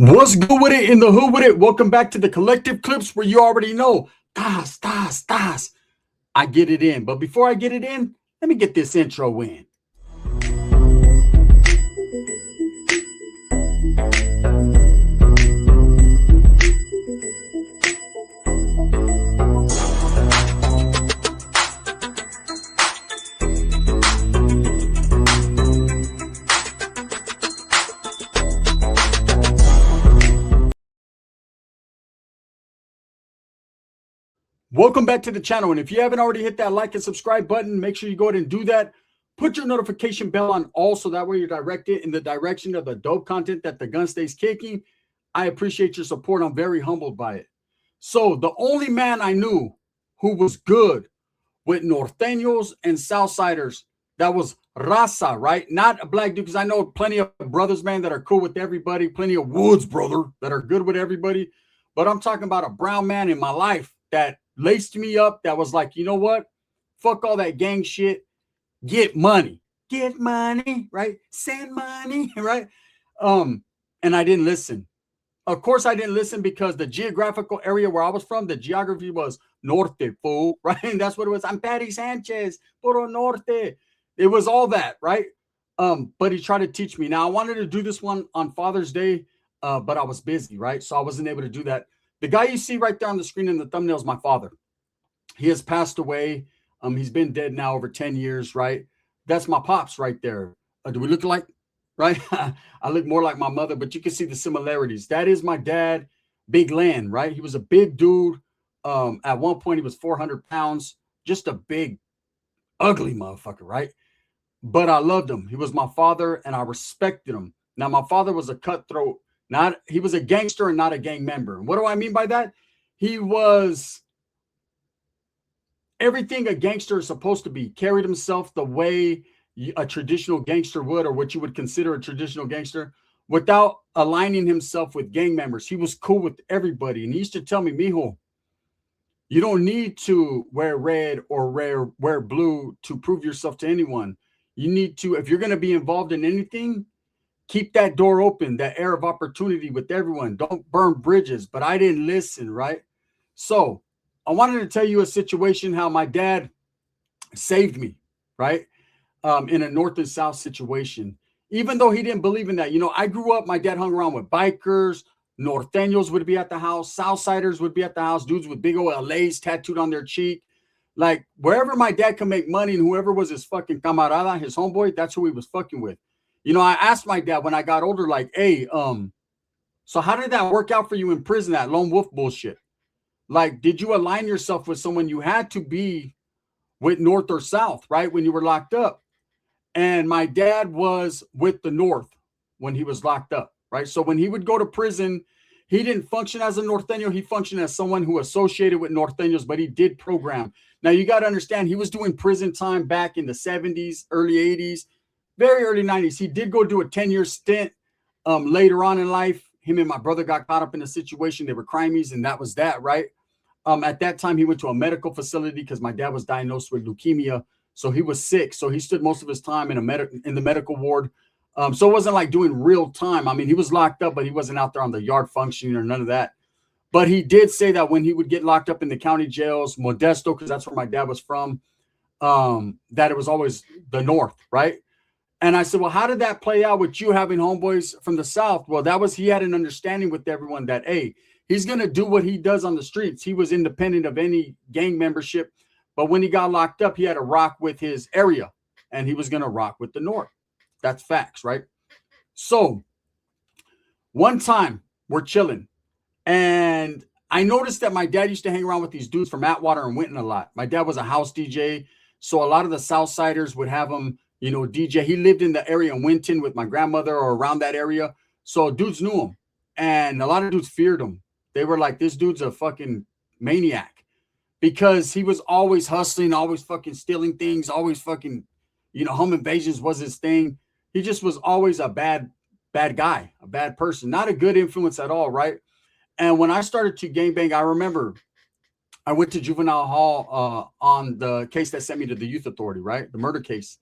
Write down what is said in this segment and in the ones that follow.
What's good with it in the hood with it? Welcome back to the collective clips where you already know. Das. I get it in. But before I get it in, let me get this intro in. Welcome back to the channel. And if you haven't already hit that like and subscribe button, make sure you go ahead and do that. Put your notification bell on all so that way you're directed in the direction of the dope content that the gun stays kicking. I appreciate your support. I'm very humbled by it. So the only man I knew who was good with Nortenos and Southsiders, that was Raza, right? Not a black dude, because I know plenty of brothers, man, that are cool with everybody. Plenty of Woods, brother, that are good with everybody. But I'm talking about a brown man in my life that laced me up, that was like, you know what? Fuck all that gang shit. Get money. Get money, right? Send money, right? And I didn't listen. Of course, I didn't listen because the geographical area where I was from, the geography was Norte, fool, right? And that's what it was. I'm Patty Sanchez, Puro Norte. It was all that, right? But he tried to teach me. Now, I wanted to do this one on Father's Day, but I was busy, right? So I wasn't able to do that. The guy you see right there on the screen in the thumbnail is my father. He has passed away. He's been dead now over 10 years, right? That's my pops right there. Do we look alike? Right? I look more like my mother, but you can see the similarities. That is my dad, Big Land, right? He was a big dude. At one point, he was 400 pounds, just a big, ugly motherfucker, right? But I loved him. He was my father, and I respected him. Now, my father was a cutthroat. He was a gangster and not a gang member. What do I mean by that? He was everything a gangster is supposed to be. Carried himself the way a traditional gangster would, or what you would consider a traditional gangster, without aligning himself with gang members. He was cool with everybody. And he used to tell me, mijo, you don't need to wear red or wear blue to prove yourself to anyone. You need to, if you're going to be involved in anything, keep that door open, that air of opportunity with everyone. Don't burn bridges. But I didn't listen, right? So I wanted to tell you a situation how my dad saved me, right? In a North and South situation. Even though he didn't believe in that. You know, I grew up, my dad hung around with bikers. Nortenos would be at the house. Southsiders would be at the house. Dudes with big old LAs tattooed on their cheek. Like, wherever my dad could make money and whoever was his fucking camarada, his homeboy, that's who he was fucking with. You know, I asked my dad when I got older, like, hey, so how did that work out for you in prison, that lone wolf bullshit? Like, did you align yourself with someone? You had to be with North or South, right, when you were locked up. And my dad was with the North when he was locked up, right? So when he would go to prison, he didn't function as a Norteño. He functioned as someone who associated with Norteños, but he did program. Now, you got to understand, he was doing prison time back in the 70s, early 80s, very early 90s. He did go do a 10-year stint later on in life. Him and my brother got caught up in a situation. They were crimies, and that was that, right? At that time, he went to a medical facility because my dad was diagnosed with leukemia. So he was sick. So he stood most of his time in the medical ward. So it wasn't like doing real time. I mean, he was locked up, but he wasn't out there on the yard functioning or none of that. But he did say that when he would get locked up in the county jails, Modesto, because that's where my dad was from, that it was always the North, right? And I said, well, how did that play out with you having homeboys from the South? Well, he had an understanding with everyone that, hey, he's going to do what he does on the streets. He was independent of any gang membership. But when he got locked up, he had to rock with his area, and he was going to rock with the North. That's facts, right? So one time we're chilling, and I noticed that my dad used to hang around with these dudes from Atwater and Winton a lot. My dad was a house DJ, so a lot of the Southsiders would have him, you know, DJ. He lived in the area in Winton with my grandmother or around that area, so dudes knew him, and a lot of dudes feared him. They were like, this dude's a fucking maniac. Because he was always hustling, always fucking stealing things, always fucking, you know, home invasions was his thing. He just was always a bad guy, a bad person, not a good influence at all, right? And when I started to gangbang, I remember I went to juvenile hall on the case that sent me to the youth authority, right? The murder case.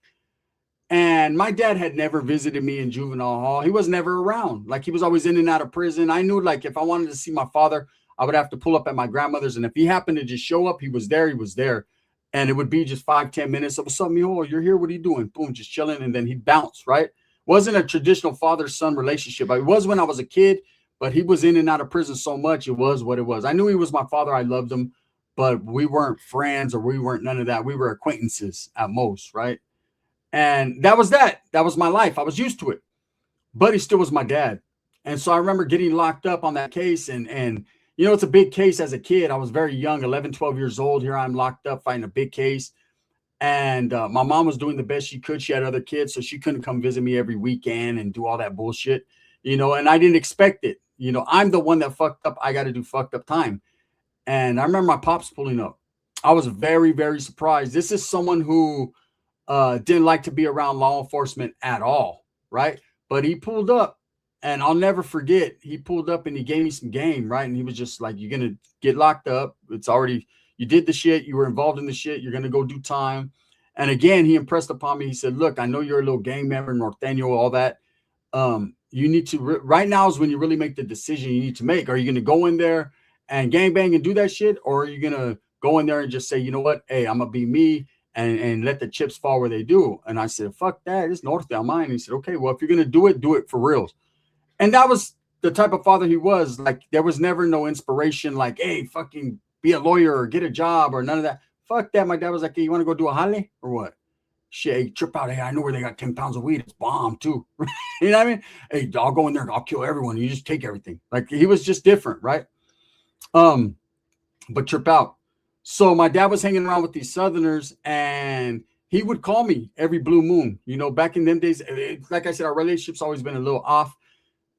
And my dad had never visited me in juvenile hall. He was never around. Like, he was always in and out of prison. I knew, like, if I wanted to see my father, I would have to pull up at my grandmother's. And if he happened to just show up, he was there. He was there. And it would be just 5-10 minutes. So, what's up, mijo? You're here. What are you doing? Boom, just chilling. And then he'd bounce, right? Wasn't a traditional father-son relationship. It was when I was a kid, but he was in and out of prison so much. It was what it was. I knew he was my father. I loved him, but we weren't friends, or we weren't none of that. We were acquaintances at most, right? And that was that. That was my life. I was used to it. But he still was my dad. And so I remember getting locked up on that case. And you know, it's a big case as a kid. I was very young, 11, 12 years old. Here I'm locked up fighting a big case. And my mom was doing the best she could. She had other kids, so she couldn't come visit me every weekend and do all that bullshit, you know, and I didn't expect it. You know, I'm the one that fucked up. I got to do fucked up time. And I remember my pops pulling up. I was very, very surprised. This is someone who didn't like to be around law enforcement at all, right? But he pulled up, and I'll never forget, he pulled up and he gave me some game, right? And he was just like, you're going to get locked up. It's already, you did the shit. You were involved in the shit. You're going to go do time. And again, he impressed upon me. He said, look, I know you're a little gang member, Norteño, all that. You need to, right now is when you really make the decision you need to make. Are you going to go in there and gangbang and do that shit? Or are you going to go in there and just say, you know what? Hey, I'm going to be me. And let the chips fall where they do. And I said, fuck that. It's North down mine. And he said, okay, well, if you're going to do it for reals. And that was the type of father he was. Like, there was never no inspiration like, hey, fucking be a lawyer or get a job or none of that. Fuck that. My dad was like, hey, you want to go do a jale or what? Shit, hey, trip out. Hey, I know where they got 10 pounds of weed. It's bomb too. You know what I mean? Hey, I'll go in there and I'll kill everyone. You just take everything. Like, he was just different, right? But trip out. So my dad was hanging around with these Southerners, and he would call me every blue moon. You know, back in them days, like I said, our relationship's always been a little off.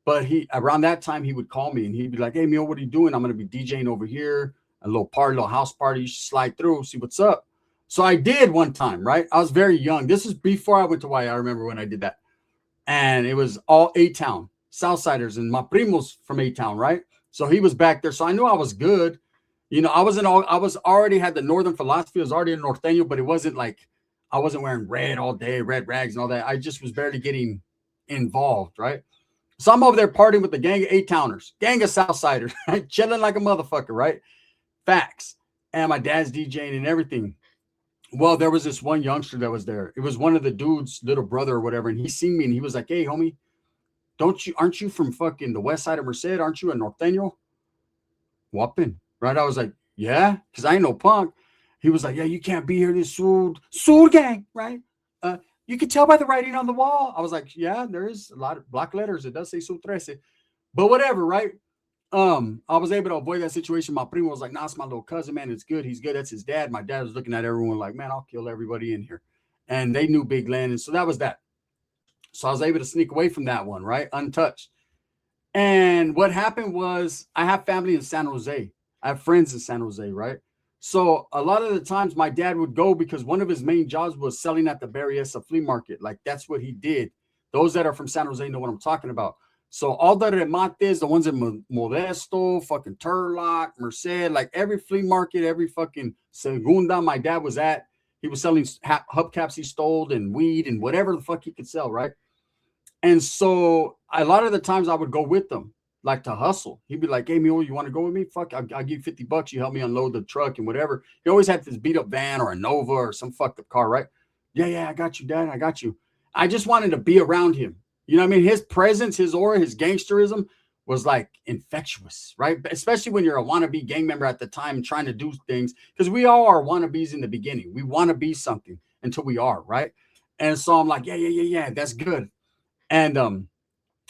But around that time, he would call me and he'd be like, hey, Mio, what are you doing? I'm going to be DJing over here, a little party, a little house party. You should slide through, see what's up. So I did one time, right? I was very young. This is before I went to Hawaii. I remember when I did that. And it was all A-Town, Southsiders, and my primos from A-Town, right? So he was back there. So I knew I was good. You know, I was already had the Northern philosophy. I was already a Norteño, but it wasn't like I wasn't wearing red all day, red rags and all that. I just was barely getting involved, right? So I'm over there partying with the gang of A-Towners, gang of Southsiders, right? Chilling like a motherfucker, right? Facts. And my dad's DJing and everything. Well, there was this one youngster that was there. It was one of the dude's little brother or whatever. And he seen me and he was like, hey, homie, aren't you from fucking the west side of Merced? Aren't you a Norteño? Whopping. Right? I was like, yeah, because I ain't no punk. He was like, yeah, you can't be here, this Sur gang, right? You can tell by the writing on the wall. I was like, yeah, there is a lot of black letters. It does say Sur 13. But whatever, right? I was able to avoid that situation. My primo was like, nah, it's my little cousin, man. It's good. He's good. That's his dad. My dad was looking at everyone like, man, I'll kill everybody in here. And they knew Big Len. And so that was that. So I was able to sneak away from that one, right? Untouched. And what happened was I have family in San Jose. I have friends in San Jose, right? So a lot of the times my dad would go because one of his main jobs was selling at the Berryessa flea market. Like, that's what he did. Those that are from San Jose know what I'm talking about. So all the remates, the ones in Modesto, fucking Turlock, Merced, like every flea market, every fucking segunda my dad was at, he was selling hubcaps he stole and weed and whatever the fuck he could sell, right? And so a lot of the times I would go with them, like to hustle. He'd be like, hey, Mule, you want to go with me? Fuck, I'll give you $50. You help me unload the truck and whatever. He always had this beat up van or a Nova or some fucked up car, right? Yeah, I got you, Dad. I got you. I just wanted to be around him. You know what I mean? His presence, his aura, his gangsterism was like infectious, right? Especially when you're a wannabe gang member at the time trying to do things, because we all are wannabes in the beginning. We want to be something until we are, right? And so I'm like, yeah, that's good. And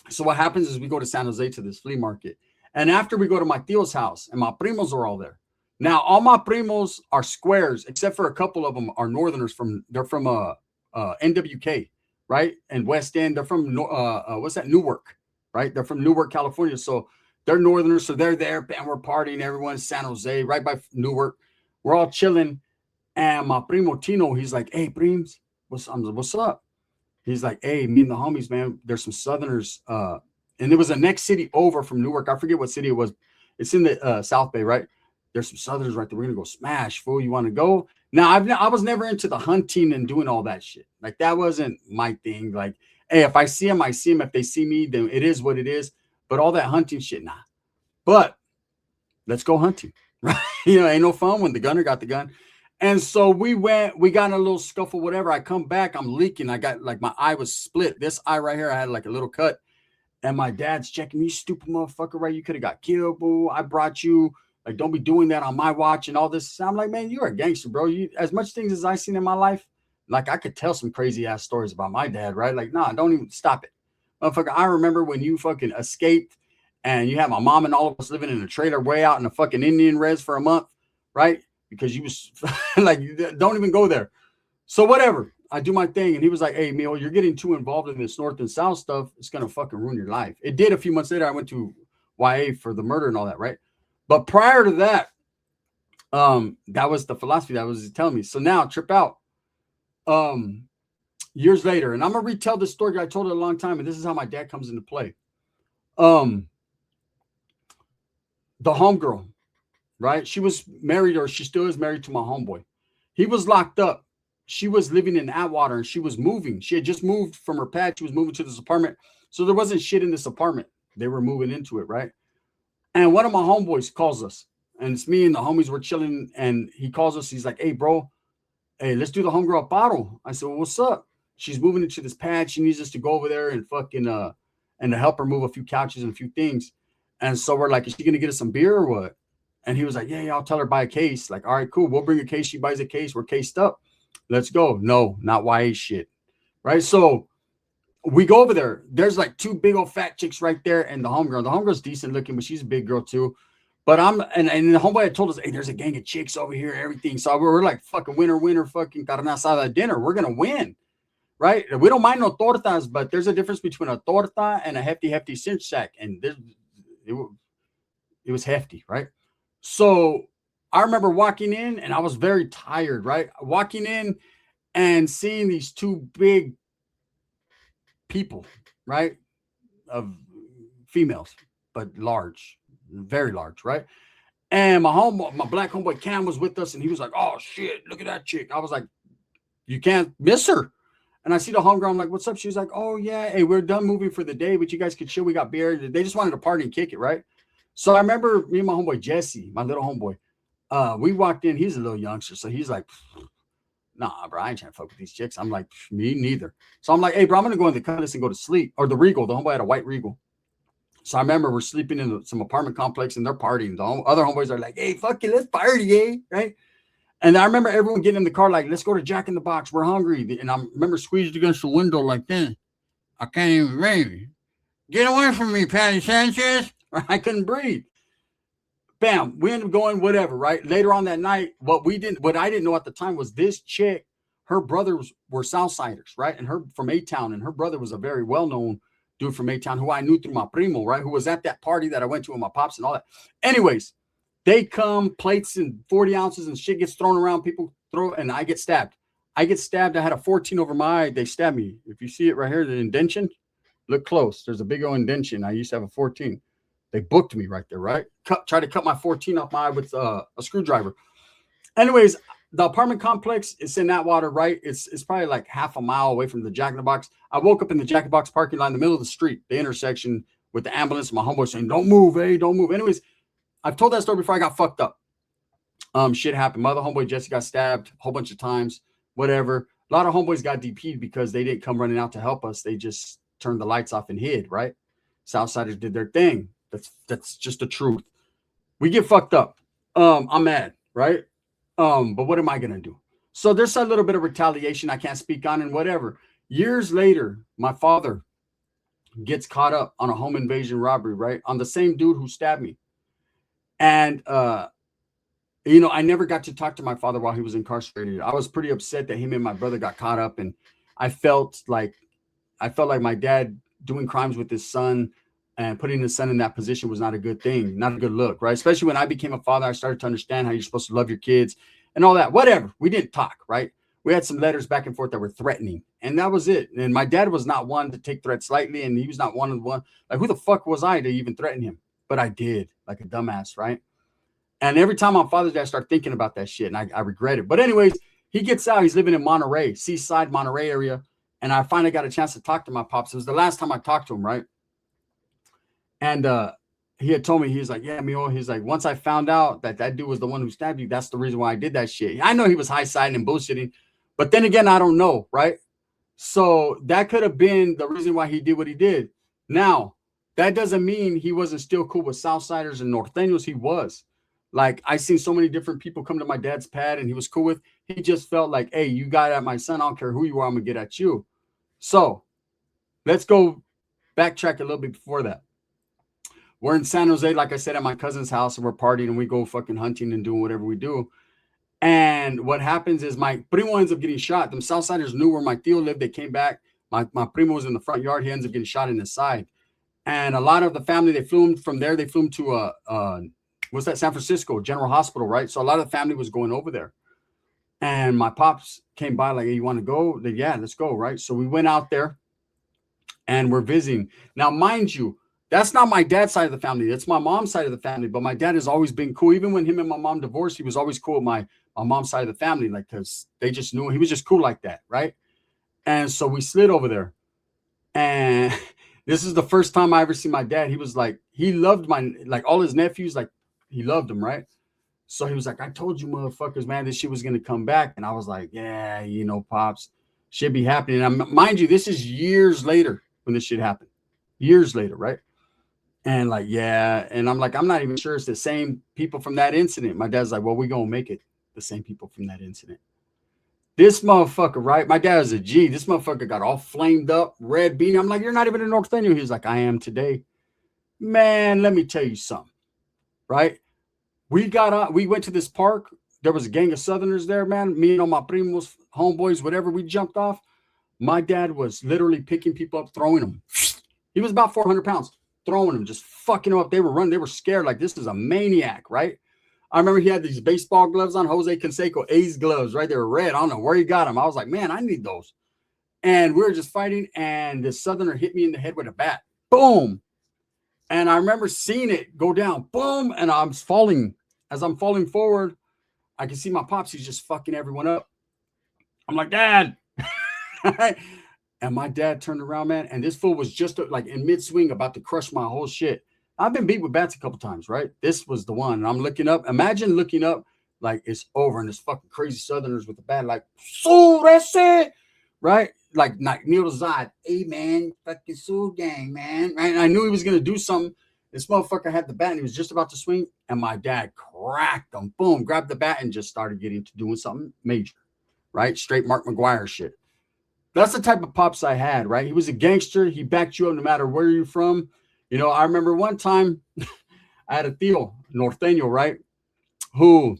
so what happens is we go to San Jose to this flea market. And after we go to my tío's house, and my primos are all there. Now, all my primos are squares, except for a couple of them are Northerners they're from NWK, right? And West End. They're from, Newark, right? They're from Newark, California. So they're Northerners. So they're there, and we're partying. Everyone's San Jose, right by Newark. We're all chilling. And my primo Tino, he's like, hey, prims, what's up? He's like, hey, me and the homies, man, there's some Southerners. And it was the next city over from Newark. I forget what city it was. It's in the South Bay, right? There's some Southerners right there. We're going to go smash, fool. You want to go? Now, I was never into the hunting and doing all that shit. Like that wasn't my thing. Like, hey, if I see them, I see them. If they see me, then it is what it is. But all that hunting shit, nah. But let's go hunting, right? Ain't no fun when the gunner got the gun. And so we got in a little scuffle, whatever. I come back, I'm leaking. I got like my eye was split. This eye right here, I had like a little cut. And my dad's checking me, stupid motherfucker, right? You could have got killed, boo. I brought you. Like, don't be doing that on my watch and all this. I'm like, man, you're a gangster, bro. You as much things as I seen in my life, like I could tell some crazy ass stories about my dad, right? Like, nah, don't even stop it. Motherfucker, I remember when you fucking escaped and you had my mom and all of us living in a trailer way out in a fucking Indian res for a month, right? Because you was like, don't even go there. So whatever. I do my thing. And he was like, hey, Mio, you're getting too involved in this North and South stuff. It's going to fucking ruin your life. It did a few months later. I went to YA for the murder and all that, right? But prior to that, that was the philosophy that was telling me. So now trip out. Years later, and I'm gonna retell this story. I told it a long time, and this is how my dad comes into play. The homegirl, right? She was married, or she still is married to my homeboy. He was locked up. She was living in Atwater, and she was moving. She had just moved from her pad. She was moving to this apartment. So there wasn't shit in this apartment. They were moving into it, right? And one of my homeboys calls us, and it's me and the homies were chilling, and he calls us. He's like, hey, bro, hey, let's do the homegirl bottle. I said, well, what's up? She's moving into this pad. She needs us to go over there and fucking and to help her move a few couches and a few things. And so we're like, is she gonna get us some beer or what? And he was like, yeah, I'll tell her buy a case. Like, all right, cool. We'll bring a case. She buys a case. We're cased up. Let's go. No, not YA shit. Right. So we go over there. There's like two big old fat chicks right there, and the homegirl. The homegirl's decent looking, but she's a big girl too. But and the homeboy had told us, hey, there's a gang of chicks over here, everything. So we're like, fucking winner, fucking carne asada dinner. We're gonna win, right? We don't mind no tortas, but there's a difference between a torta and a hefty cinch sack, and it was hefty, right? So I remember walking in, and I was very tired, right? Walking in and seeing these two big people, right, of females, but large, very large, right? And my black homeboy Cam was with us, and he was like, oh shit, look at that chick. I was like, you can't miss her. And I see the homegirl, I'm like, what's up? She's like, oh yeah, hey, we're done moving for the day, but you guys could chill. We got beer. They just wanted to party and kick it, right? So I remember me and my homeboy Jesse, my little homeboy, we walked in. He's a little youngster, so he's like, nah, bro, I ain't trying to fuck with these chicks. I'm like, me neither. So I'm like, hey, bro, I'm gonna go in the Cutlass and go to sleep. Or the Regal. The homeboy had a white Regal. So I remember we're sleeping in some apartment complex, and they're partying. The other homeboys are like, hey, fuck it, let's party, eh? Right? And I remember everyone getting in the car like, let's go to Jack in the Box. We're hungry. And I remember squeezed against the window like this. I can't even breathe. Get away from me, Patty Sanchez. I couldn't breathe. Bam, we ended up going whatever, right? Later on that night, what I didn't know at the time was this chick, her brothers were Southsiders, right? And her from A-Town, and her brother was a very well-known dude from A-Town who I knew through my primo, right? Who was at that party that I went to with my pops and all that. Anyways, they come, plates and 40 ounces and shit gets thrown around. People throw, and I get stabbed. I had a 14 over my eye. They stabbed me. If you see it right here, the indention, look close. There's a big old indention. I used to have a 14. They booked me right there, right? Tried to cut my 14 off my eye with a screwdriver. Anyways, the apartment complex is in Atwater, right? It's probably like half a mile away from the Jack in the Box. I woke up in the Jack in the Box parking lot in the middle of the street, the intersection, with the ambulance. My homeboy saying, don't move, hey, don't move. Anyways, I've told that story before. I got fucked up. Shit happened. My other homeboy Jesse got stabbed a whole bunch of times, whatever. A lot of homeboys got DP'd because they didn't come running out to help us. They just turned the lights off and hid, right? Southsiders did their thing. That's just the truth. We get fucked up. I'm mad, right? But what am I gonna do? So there's a little bit of retaliation I can't speak on and whatever. Years later, my father gets caught up on a home invasion robbery, right? On the same dude who stabbed me. And I never got to talk to my father while he was incarcerated. I was pretty upset that him and my brother got caught up, and I felt like my dad doing crimes with his son and putting his son in that position was not a good thing, not a good look, right? Especially when I became a father, I started to understand how you're supposed to love your kids and all that. Whatever. We didn't talk, right? We had some letters back and forth that were threatening, and that was it. And my dad was not one to take threats lightly, and he was not one of the one. Like, who the fuck was I to even threaten him? But I did, like a dumbass, right? And every time on Father's Day, I start thinking about that shit, and I regret it. But anyways, he gets out. He's living in Monterey, Seaside, Monterey area. And I finally got a chance to talk to my pops. It was the last time I talked to him, right? And he had told me, he's like, yeah, Mio. He's like, once I found out that that dude was the one who stabbed you, that's the reason why I did that shit. I know he was high-siding and bullshitting, but then again, I don't know, right? So that could have been the reason why he did what he did. Now, that doesn't mean he wasn't still cool with Southsiders and Nortenos. He was. Like, I seen so many different people come to my dad's pad and he was cool with. He just felt like, hey, you got at my son. I don't care who you are. I'm going to get at you. So let's go backtrack a little bit before that. We're in San Jose, like I said, at my cousin's house, and we're partying and we go fucking hunting and doing whatever we do. And what happens is my primo ends up getting shot. Them Southsiders knew where my tío lived. They came back. My primo was in the front yard. He ends up getting shot in his side. And a lot of the family, they flew him from there. They flew him to what's that, San Francisco General Hospital, right? So a lot of the family was going over there. And my pops came by like, hey, you want to go? They, yeah, let's go, right? So we went out there and we're visiting. Now, mind you, that's not my dad's side of the family. That's my mom's side of the family. But my dad has always been cool. Even when him and my mom divorced, he was always cool with my mom's side of the family, like, because they just knew he was just cool like that, right? And so we slid over there. And this is the first time I ever see my dad. He was like, he loved like all his nephews, like he loved them, right? So he was like, I told you motherfuckers, man, this shit was going to come back. And I was like, yeah, you know, Pops, shit be happening. And mind you, this is years later when this shit happened. Years later, right? And like, yeah. And I'm like, I'm not even sure it's the same people from that incident. My dad's like, well, we going to make it the same people from that incident. This motherfucker, right? My dad is a G. This motherfucker got all flamed up, red beanie. I'm like, you're not even a Norteño. He's like, I am today. Man, let me tell you something, right? We went to this park. There was a gang of Southerners there, man. Me and all my primos, homeboys, whatever. We jumped off. My dad was literally picking people up, throwing them. He was about 400 pounds, throwing them, just fucking them up. They were running. They were scared. Like, this is a maniac, right? I remember he had these baseball gloves on, Jose Canseco, A's gloves, right? They were red. I don't know where he got them. I was like, man, I need those. And we were just fighting, and the Southerner hit me in the head with a bat. Boom. And I remember seeing it go down. Boom. And I'm falling. As I'm falling forward, I can see my pops. He's just fucking everyone up. I'm like, Dad. And my dad turned around, man. And this fool was just like in mid-swing about to crush my whole shit. I've been beat with bats a couple times, right? This was the one. And I'm looking up. Imagine looking up like it's over and this fucking crazy Southerners with the bat like, so that's it. Right? Like Neil Zod. Hey, man, fucking Soul Gang, man. Right? And I knew he was going to do something. This motherfucker had the bat and he was just about to swing. And my dad cracked him. Boom. Grabbed the bat and just started getting to doing something major. Right? Straight Mark McGuire shit. That's the type of pops I had, right? He was a gangster. He backed you up no matter where you're from. You know, I remember one time I had a tío, Norteño, right? Who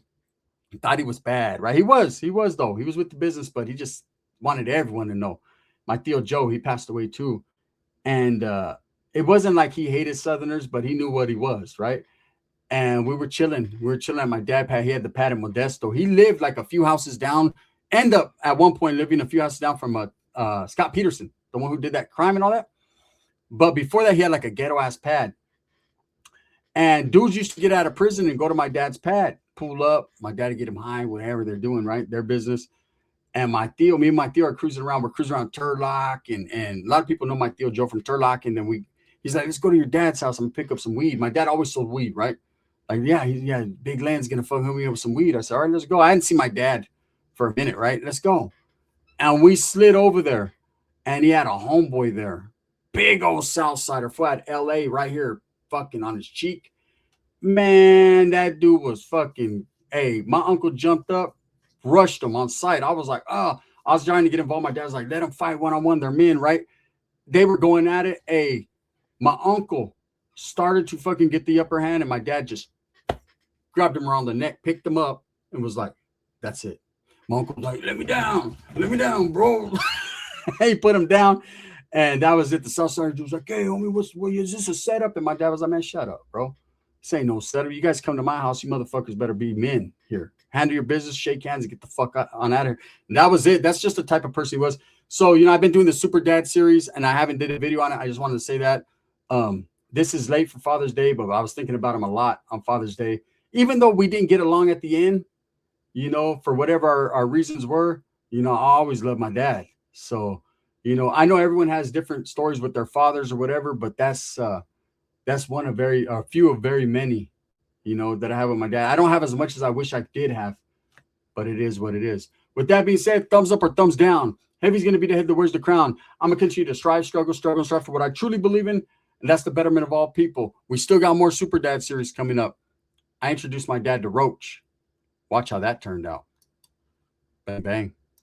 thought he was bad, right? He was though. He was with the business, but he just wanted everyone to know. My tío Joe, he passed away too. And it wasn't like he hated Southerners, but he knew what he was, right? And we were chilling. We were chilling at my dad's pad. He had the pad in Modesto. He lived like a few houses down, end up at one point living a few houses down from Scott Peterson, the one who did that crime and all that. But before that, he had like a ghetto ass pad. And dudes used to get out of prison and go to my dad's pad, pull up. My dad would get him high, whatever they're doing, right? Their business. And me and my tío are cruising around. We're cruising around Turlock. And a lot of people know my tío Joe from Turlock. And then he's like, let's go to your dad's house. I'm going to pick up some weed. My dad always sold weed, right? Like, yeah, Big Land's going to fuck me up with some weed. I said, all right, let's go. I hadn't seen my dad for a minute, right? Let's go. And we slid over there. And he had a homeboy there. Big old Southsider, flat LA right here, fucking on his cheek. Man, that dude was fucking, hey, my uncle jumped up, rushed him on sight. I was like, oh, I was trying to get involved. My dad was like, let them fight one-on-one. They're men, right? They were going at it. Hey, my uncle started to fucking get the upper hand, and my dad just grabbed him around the neck, picked him up, and was like, that's it. My uncle was like, let me down, bro. He put him down. And that was it. The Southside dude was like, hey, homie, is this a setup? And my dad was like, man, shut up, bro. This ain't no setup. You guys come to my house, you motherfuckers better be men here. Handle your business, shake hands, and get the fuck on out of here. And that was it. That's just the type of person he was. So, you know, I've been doing the Super Dad series, and I haven't did a video on it. I just wanted to say that. This is late for Father's Day, but I was thinking about him a lot on Father's Day. even though we didn't get along at the end, for whatever our reasons were, I always loved my dad. So, I know everyone has different stories with their fathers or whatever, but that's one of a few of very many, that I have with my dad. I don't have as much as I wish I did have, but it is what it is. With that being said, thumbs up or thumbs down. Heavy's going to be the head that wears the crown. I'm going to continue to strive, struggle, and strive for what I truly believe in, and that's the betterment of all people. We still got more Super Dad series coming up. I introduced my dad to Roach. Watch how that turned out. Bang, bang.